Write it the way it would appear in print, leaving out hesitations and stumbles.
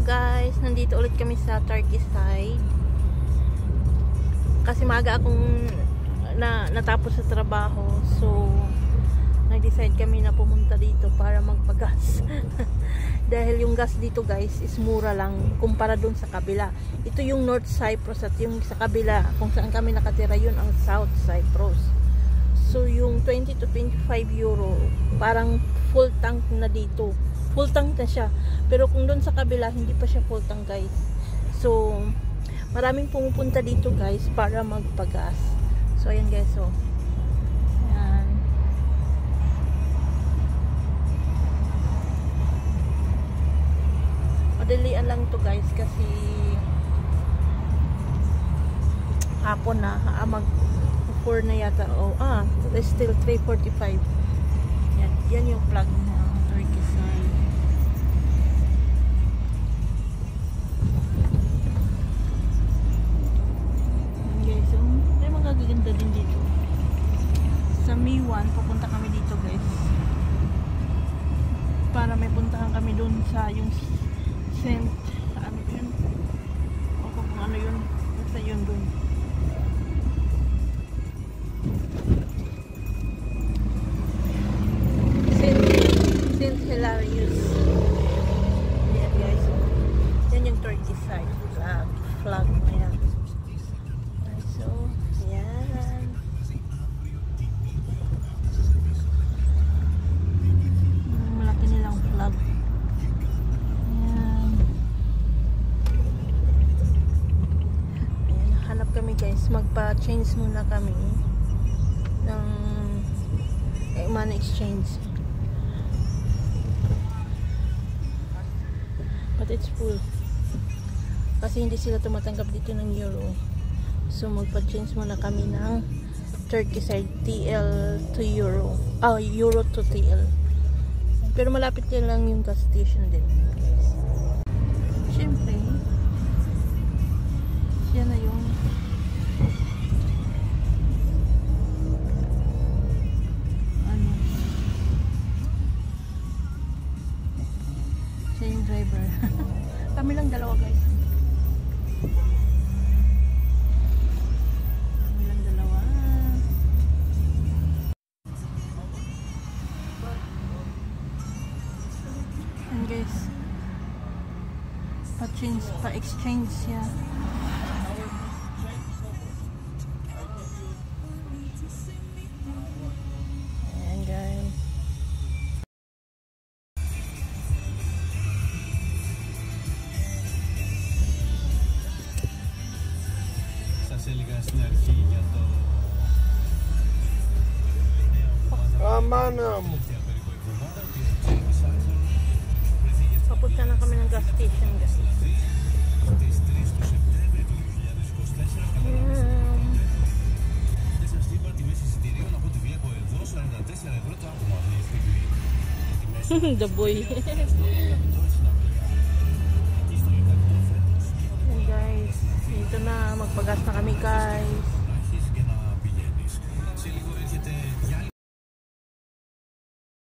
guys, nandito ulit kami sa Turkey side. Kasi maaga akong natapos sa trabaho. So, nag-decide kami na pumunta dito para magpagas. Dahil yung gas dito guys is mura lang kumpara dun sa kabila. Ito yung North Cyprus at yung sa kabila kung saan kami nakatira yun ang South Cyprus. So, yung 20 to 25 euro parang full tank na dito. Full tank na siya. Pero kung doon sa kabila, hindi pa siya full tank guys. So, maraming pumupunta dito guys para magpagas. So, ayan guys. So, ayan. Madalian lang to guys kasi hapon na. Mag-4 na yata. Oh, it's still 3:45. Yan yung plug na Turkey side. Gaganda din dito sa Miwan. Pupunta kami dito guys para may puntahan kami dun sa yung Saint ano yun o kung ano yun basta yun dun. Saint Hilarious. Yan guys, yan yung Turkey side flag na yan. So yan. Malaki nilang flag. Yan. Ayan, hanap kami guys. Magpa-change muna kami ng money exchange. But it's full. Kasi hindi sila tumatanggap dito ng euro. So, magpa-change muna kami ng Turkey side TL to euro. Euro to TL. Pero malapit din lang yung gas station din. Guys. Siyempre, yan na yung siya yung driver. Kami lang dalawa guys. Guys, pa-change, pa-exchange siya. Ayan guys. Σας έλεγα στην αρχή για το... Αμάνα μου. Papunta na kami ng gas station guys. The boy.